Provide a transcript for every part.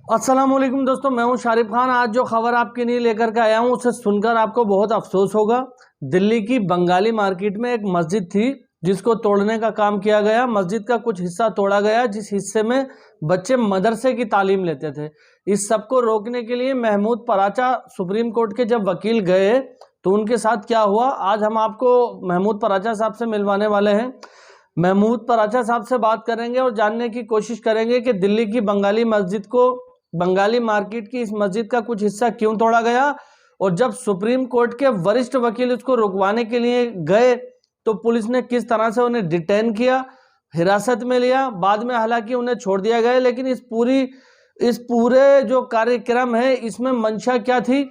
अस्सलाम वालेकुम दोस्तों, मैं हूं शारिफ खान। आज जो खबर आपके लिए लेकर के आया हूं उसे सुनकर आपको बहुत अफसोस होगा। दिल्ली की बंगाली मार्केट में एक मस्जिद थी जिसको तोड़ने का काम किया गया। मस्जिद का कुछ हिस्सा तोड़ा गया जिस हिस्से में बच्चे मदरसे की तालीम लेते थे। इस सब को रोकने के लिए महमूद पराचा सुप्रीम कोर्ट के जब वकील गए तो उनके साथ क्या हुआ, आज हम आपको महमूद पराचा साहब से मिलवाने वाले हैं। महमूद पराचा साहब से बात करेंगे और जानने की कोशिश करेंगे कि दिल्ली की बंगाली मस्जिद को, बंगाली मार्केट की इस मस्जिद का कुछ हिस्सा क्यों तोड़ा गया, और जब सुप्रीम कोर्ट के वरिष्ठ वकील इसको रुकवाने के लिए गए तो पुलिस ने किस तरह से उन्हें डिटेन किया, हिरासत में लिया। बाद में हालांकि उन्हें छोड़ दिया गया, लेकिन इस पूरे जो कार्यक्रम है इसमें मंशा क्या थी,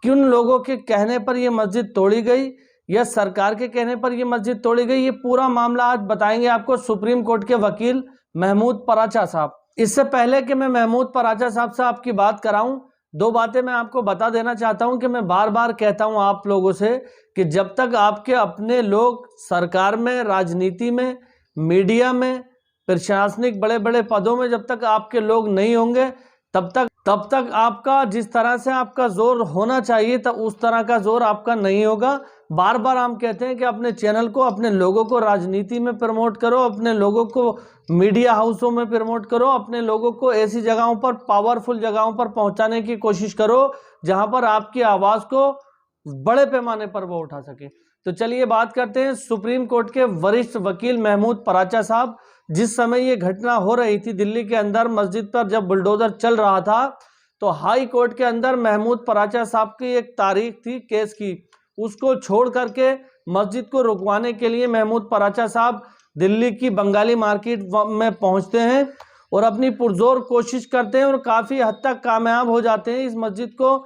किन लोगों के कहने पर यह मस्जिद तोड़ी गई या सरकार के कहने पर यह मस्जिद तोड़ी गई, ये पूरा मामला आज बताएंगे आपको सुप्रीम कोर्ट के वकील महमूद पराचा साहब। इससे पहले कि मैं महमूद पराचा साहब से आपकी बात कराऊं, दो बातें मैं आपको बता देना चाहता हूं कि मैं बार बार कहता हूं आप लोगों से कि जब तक आपके अपने लोग सरकार में, राजनीति में, मीडिया में, प्रशासनिक बड़े बड़े पदों में जब तक आपके लोग नहीं होंगे तब तक आपका जिस तरह से आपका जोर होना चाहिए तब उस तरह का जोर आपका नहीं होगा। बार बार हम कहते हैं कि अपने चैनल को, अपने लोगों को राजनीति में प्रमोट करो, अपने लोगों को मीडिया हाउसों में प्रमोट करो, अपने लोगों को ऐसी जगहों पर, पावरफुल जगहों पर पहुंचाने की कोशिश करो जहां पर आपकी आवाज़ को बड़े पैमाने पर वो उठा सके। तो चलिए बात करते हैं सुप्रीम कोर्ट के वरिष्ठ वकील महमूद पराचा साहब। जिस समय ये घटना हो रही थी दिल्ली के अंदर मस्जिद पर जब बुलडोजर चल रहा था तो हाई कोर्ट के अंदर महमूद पराचा साहब की एक तारीख थी केस की, उसको छोड़ करके मस्जिद को रुकवाने के लिए महमूद पराचा साहब दिल्ली की बंगाली मार्केट में पहुंचते हैं और अपनी पुरजोर कोशिश करते हैं और काफ़ी हद तक कामयाब हो जाते हैं इस मस्जिद को,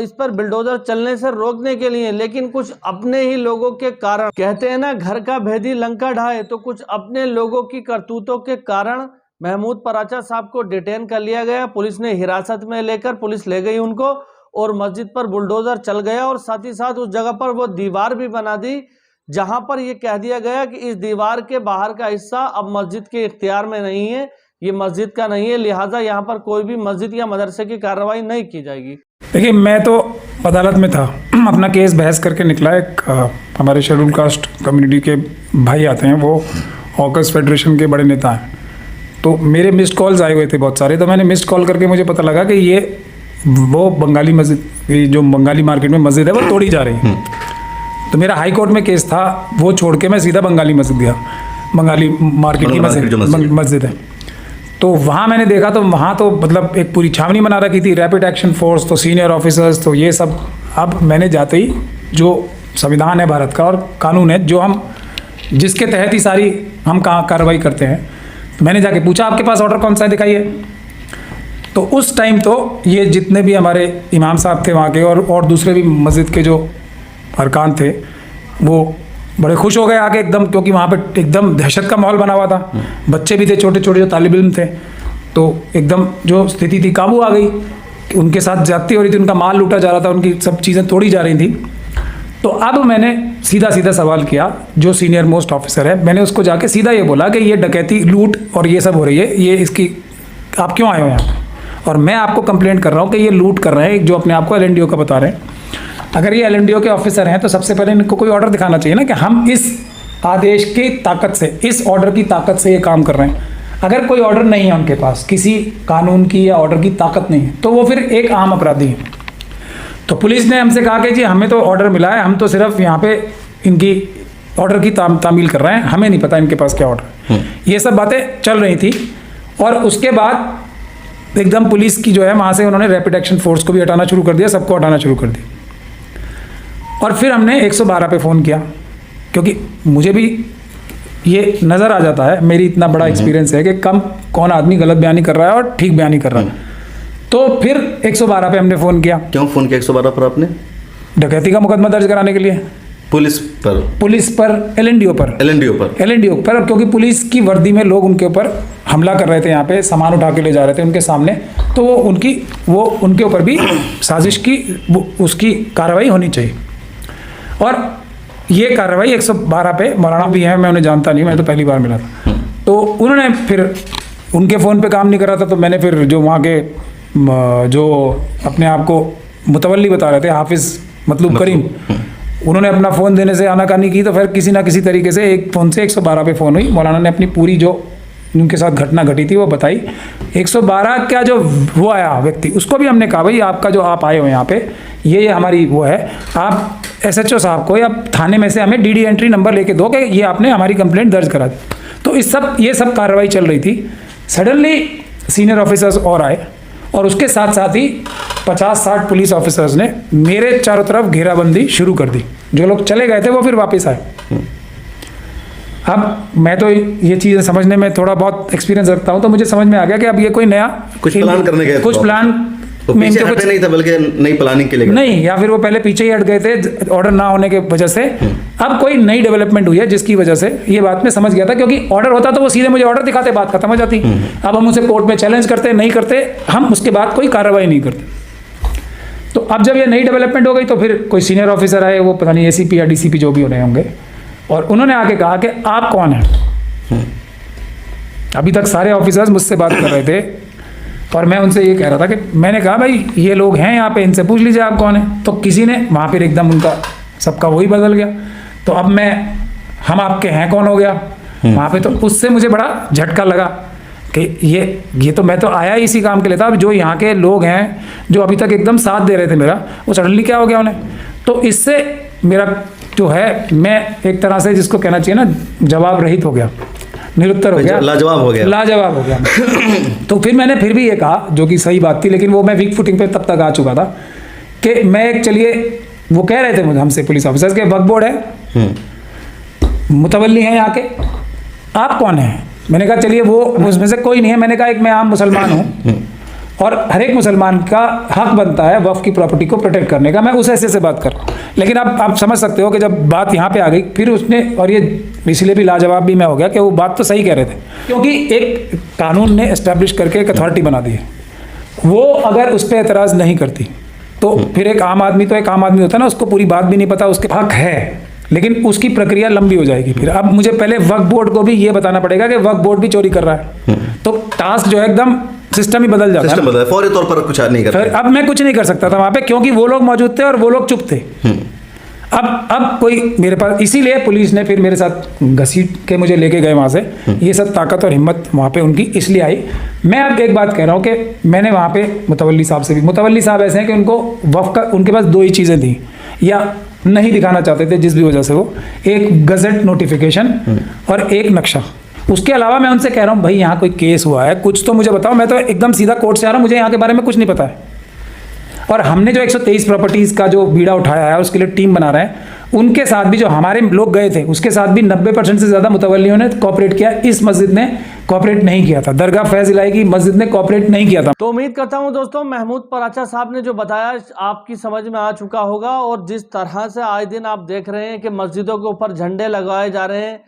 इस पर बुलडोजर चलने से रोकने के लिए। लेकिन कुछ अपने ही लोगों के कारण, कहते हैं ना घर का भेदी लंका ढाए, तो कुछ अपने लोगों की करतूतों के कारण महमूद पराचा साहब को डिटेन कर लिया गया। पुलिस ने हिरासत में लेकर पुलिस ले गई उनको और मस्जिद पर बुलडोजर चल गया और साथ ही साथ उस जगह पर वो दीवार भी बना दी जहां पर ये कह दिया गया कि इस दीवार के बाहर का हिस्सा अब मस्जिद के इख्तियार में नहीं है, ये मस्जिद का नहीं है, लिहाजा यहाँ पर कोई भी मस्जिद या मदरसे की कार्रवाई नहीं की जाएगी। देखिए, मैं तो अदालत में था, अपना केस बहस करके निकला। एक हमारे शेड्यूल कास्ट कम्युनिटी के भाई आते हैं, वो ऑकर्स फेडरेशन के बड़े नेता हैं, तो मेरे मिस्ड कॉल्स आए हुए थे बहुत सारे। तो मैंने मिस्ड कॉल करके मुझे पता लगा कि ये वो बंगाली मस्जिद, जो बंगाली मार्केट में मस्जिद है वो तोड़ी जा रही है। तो मेरा हाई कोर्ट में केस था, वो छोड़ के मैं सीधा बंगाली मस्जिद गया। बंगाली मार्केट की मस्जिद है, तो वहाँ मैंने देखा तो वहाँ तो मतलब एक पूरी छावनी बना रखी थी, रैपिड एक्शन फोर्स, तो सीनियर ऑफिसर्स, तो ये सब। अब मैंने जाते ही, जो संविधान है भारत का और कानून है जो हम, जिसके तहत ही सारी हम कार्रवाई करते हैं, तो मैंने जाके पूछा आपके पास ऑर्डर कौन सा है दिखाइए। तो उस टाइम तो ये जितने भी हमारे इमाम साहब थे वहाँ के और दूसरे भी मस्जिद के जो अरकान थे वो बड़े खुश हो गए आके एकदम, क्योंकि वहाँ पे एकदम दहशत का माहौल बना हुआ था। बच्चे भी थे छोटे छोटे जो तालिब इल्म थे, तो एकदम जो स्थिति थी काबू आ गई। उनके साथ ज्यादती हो रही थी, उनका माल लूटा जा रहा था, उनकी सब चीज़ें तोड़ी जा रही थी। तो अब मैंने सीधा सीधा सवाल किया, जो सीनियर मोस्ट ऑफिसर है, मैंने उसको जाके सीधा ये बोला कि ये डकैती, लूट और ये सब हो रही है, ये इसकी आप क्यों आए हो यहाँ पे, और मैं आपको कंप्लेंट कर रहा हूँ कि ये लूट कर रहे हैं, जो अपने आप को LNDO का बता रहे हैं। अगर ये LNDO के ऑफिसर हैं तो सबसे पहले इनको कोई ऑर्डर दिखाना चाहिए ना कि हम इस आदेश की ताकत से, इस ऑर्डर की ताकत से ये काम कर रहे हैं। अगर कोई ऑर्डर नहीं है उनके पास, किसी कानून की या ऑर्डर की ताकत नहीं है, तो वो फिर एक आम अपराधी है। तो पुलिस ने हमसे कहा कि जी हमें तो ऑर्डर मिला है, हम तो सिर्फ यहाँ पे इनकी ऑर्डर की तामील कर रहे हैं, हमें नहीं पता इनके पास क्या ऑर्डर है। ये सब बातें चल रही थी और उसके बाद एकदम पुलिस की जो है वहाँ से उन्होंने रैपिड एक्शन फोर्स को भी हटाना शुरू कर दिया, सबको हटाना शुरू कर दिया। और फिर हमने 112 पे फ़ोन किया, क्योंकि मुझे भी ये नज़र आ जाता है, मेरी इतना बड़ा एक्सपीरियंस है कि कौन आदमी गलत बयानी कर रहा है और ठीक बयानी कर रहा है। तो फिर 112 पे हमने फ़ोन किया। क्यों फ़ोन किया 112 पर आपने? डकैती का मुकदमा दर्ज कराने के लिए। पुलिस पर LNDO पर, क्योंकि पुलिस की वर्दी में लोग उनके ऊपर हमला कर रहे थे, यहाँ पे सामान उठा के ले जा रहे थे उनके सामने, तो वो उनके ऊपर भी साजिश की, उसकी कार्रवाई होनी चाहिए। और ये कार्रवाई 112 पे मौलाना भी है, मैं उन्हें जानता नहीं, मैं तो पहली बार मिला था। तो उन्होंने फिर, उनके फ़ोन पे काम नहीं कर रहा था, तो मैंने फिर जो वहाँ के जो अपने आप को मुतवल्ली बता रहे थे, हाफिज़ मतलूब करीम, उन्होंने अपना फ़ोन देने से आनाकानी की, तो फिर किसी ना किसी तरीके से एक फ़ोन से 112 पे फ़ोन हुई। मौलाना ने अपनी पूरी जो उनके साथ घटना घटी थी वो बताई। 112 का जो वो आया व्यक्ति, उसको भी हमने कहा भाई आपका जो आप आए हो यहाँ पे, ये हमारी वो है, आप SHO साहब को या थाने में से हमें DD एंट्री नंबर लेके दो कि ये आपने हमारी कंप्लेंट दर्ज करा दी। तो ये सब कार्रवाई चल रही थी। सडनली सीनियर ऑफिसर्स और आए और उसके साथ साथ ही 50-60 पुलिस ऑफिसर्स ने मेरे चारों तरफ घेराबंदी शुरू कर दी। जो लोग चले गए थे वो फिर वापस आए। अब मैं तो ये चीज़ें समझने में थोड़ा बहुत एक्सपीरियंस रखता हूँ, तो मुझे समझ में आ गया कि अब ये कोई नया कुछ प्लान करने गए, कुछ प्लान तो पीछे हटे नहीं था बल्कि नई प्लानिंग के लिए नहीं, या फिर वो पहले पीछे ही हट गए थे ऑर्डर ना होने के वजह से। अब कोई नई डेवलपमेंट हुई है जिसकी वजह से ये बात मैं समझ गया था, क्योंकि ऑर्डर होता तो वो सीधे मुझे ऑर्डर दिखाते, बात खत्म हो जाती। अब हम उसे कोर्ट में चैलेंज करते नहीं करते, हम उसके बाद कोई कार्रवाई नहीं करते। तो अब जब ये नई डेवलपमेंट हो गई तो फिर कोई सीनियर ऑफिसर आए, वो पता नहीं ACP या DCP जो भी हो रहे होंगे, और उन्होंने आके कहा कि आप कौन हैं। अभी तक सारे ऑफिसर्स मुझसे बात कर रहे थे और मैं उनसे ये कह रहा था कि मैंने कहा भाई ये लोग हैं यहाँ पे, इनसे पूछ लीजिए आप कौन हैं। तो किसी ने वहाँ पर एकदम उनका सबका वही बदल गया। तो अब मैं हम आपके हैं कौन हो गया वहाँ पे। तो उससे मुझे बड़ा झटका लगा कि ये तो मैं तो आया ही इसी काम के लिए था। अब जो यहाँ के लोग हैं जो अभी तक एकदम साथ दे रहे थे मेरा, वो सडनली क्या हो गया उन्हें। तो इससे मेरा जो है, मैं एक तरह से जिसको कहना चाहिए ना, जवाब रहित हो गया, निरुत्तर हो गया, लाजवाब हो गया। तो फिर मैंने फिर भी ये कहा, जो कि सही बात थी, लेकिन वो मैं वीक फुटिंग पे तब तक आ चुका था कि मैं चलिए, वो कह रहे थे मुझे हमसे पुलिस ऑफिसर्स के वक्फ बोर्ड है, मुतवल्ली हैं यहाँ के, आप कौन हैं। मैंने कहा चलिए वो उसमें से कोई नहीं है। मैंने कहा एक मैं आम मुसलमान हूँ और हर एक मुसलमान का हक बनता है वक्फ की प्रॉपर्टी को प्रोटेक्ट करने का, मैं उस ऐसे से बात कर रहा हूँ। लेकिन अब आप समझ सकते हो कि जब बात यहाँ पे आ गई, फिर उसने, और ये इसलिए भी लाजवाब भी मैं हो गया कि वो बात तो सही कह रहे थे, क्योंकि एक कानून ने एस्टैब्लिश करके एक अथॉरिटी बना दी है, वो अगर उस पर एतराज़ नहीं करती तो फिर एक आम आदमी होता है ना, उसको पूरी बात भी नहीं पता, उसके हक है, लेकिन उसकी प्रक्रिया लंबी हो जाएगी। फिर अब मुझे पहले वक्फ बोर्ड को भी ये बताना पड़ेगा कि वक्फ बोर्ड भी चोरी कर रहा है, तो टास्क जो है एकदम सिस्टम ही बदल जाता है। फौरी तौर पर कुछ नहीं कर, अब मैं कुछ नहीं कर सकता था वहां पे, क्योंकि वो लोग मौजूद थे और वो लोग चुप थे। अब कोई मेरे पास, इसीलिए पुलिस ने फिर मेरे साथ घसीट के मुझे लेके गए वहाँ से। ये सब ताकत और हिम्मत वहाँ पे उनकी इसलिए आई। मैं अब एक बात कह रहा हूँ कि मैंने वहाँ पे मुतवल्ली साहब से भी, मुतवल्ली साहब ऐसे हैं कि उनको वक्फ का, उनके पास दो ही चीज़ें थी, या नहीं दिखाना चाहते थे जिस भी वजह से वो, एक गजट नोटिफिकेशन और एक नक्शा। उसके अलावा मैं उनसे कह रहा हूँ भाई यहाँ कोई केस हुआ है, कुछ तो मुझे बताओ, मैं तो एकदम सीधा कोर्ट से आ रहा हूँ, मुझे यहाँ के बारे में कुछ नहीं पता है। और हमने जो 123 प्रॉपर्टीज़ का जो बीड़ा उठाया है उसके लिए टीम बना रहे हैं, उनके साथ भी जो हमारे लोग गए थे उसके साथ भी 90% से ज़्यादा मुतवल्लियों ने कोऑपरेट किया। इस मस्जिद ने कोऑपरेट नहीं किया था, दरगाह फैज इलाही की मस्जिद ने कोऑपरेट नहीं किया था। तो उम्मीद करता हूं दोस्तों महमूद पराचा साहब ने जो बताया आपकी समझ में आ चुका होगा। और जिस तरह से आए दिन आप देख रहे हैं कि मस्जिदों के ऊपर झंडे लगाए जा रहे हैं,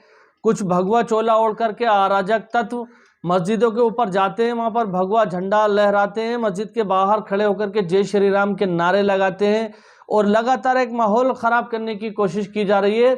कुछ भगवा चोला ओढ़ करके अराजक तत्व मस्जिदों के ऊपर जाते हैं, वहां पर भगवा झंडा लहराते हैं, मस्जिद के बाहर खड़े होकर के जय श्री राम के नारे लगाते हैं और लगातार एक माहौल खराब करने की कोशिश की जा रही है।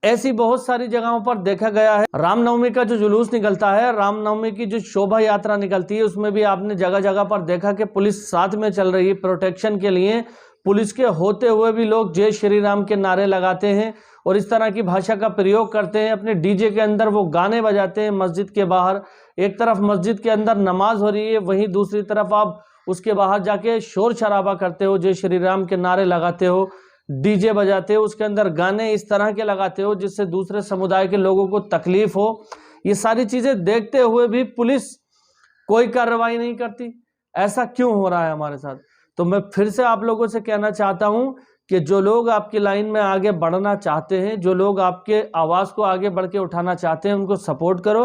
ऐसी बहुत सारी जगहों पर देखा गया है। रामनवमी का जो जुलूस निकलता है, रामनवमी की जो शोभा यात्रा निकलती है, उसमें भी आपने जगह जगह पर देखा कि पुलिस साथ में चल रही है प्रोटेक्शन के लिए। पुलिस के होते हुए भी लोग जय श्री राम के नारे लगाते हैं और इस तरह की भाषा का प्रयोग करते हैं। अपने डीजे के अंदर वो गाने बजाते हैं मस्जिद के बाहर। एक तरफ मस्जिद के अंदर नमाज हो रही है, वहीं दूसरी तरफ आप उसके बाहर जाके शोर शराबा करते हो, जय श्री राम के नारे लगाते हो, डीजे बजाते हो, उसके अंदर गाने इस तरह के लगाते हो जिससे दूसरे समुदाय के लोगों को तकलीफ हो। ये सारी चीज़ें देखते हुए भी पुलिस कोई कार्रवाई नहीं करती। ऐसा क्यों हो रहा है हमारे साथ? तो मैं फिर से आप लोगों से कहना चाहता हूं कि जो लोग आपकी लाइन में आगे बढ़ना चाहते हैं, जो लोग आपके आवाज़ को आगे बढ़ के उठाना चाहते हैं, उनको सपोर्ट करो।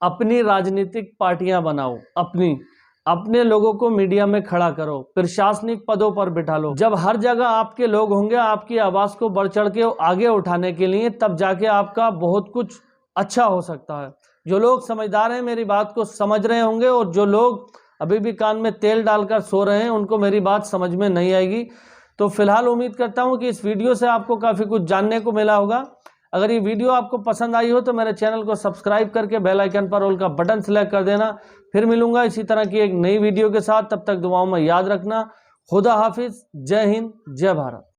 अपनी राजनीतिक पार्टियां बनाओ, अपने लोगों को मीडिया में खड़ा करो, प्रशासनिक पदों पर बिठा लो। जब हर जगह आपके लोग होंगे आपकी आवाज़ को बढ़ चढ़ के आगे उठाने के लिए, तब जाके आपका बहुत कुछ अच्छा हो सकता है। जो लोग समझदार हैं मेरी बात को समझ रहे होंगे, और जो लोग अभी भी कान में तेल डालकर सो रहे हैं उनको मेरी बात समझ में नहीं आएगी। तो फिलहाल उम्मीद करता हूं कि इस वीडियो से आपको काफ़ी कुछ जानने को मिला होगा। अगर ये वीडियो आपको पसंद आई हो तो मेरे चैनल को सब्सक्राइब करके बेल आइकन पर ऑल का बटन सेलेक्ट कर देना। फिर मिलूंगा इसी तरह की एक नई वीडियो के साथ, तब तक दुआओं में याद रखना। खुदा हाफिज, जय हिंद, जय भारत।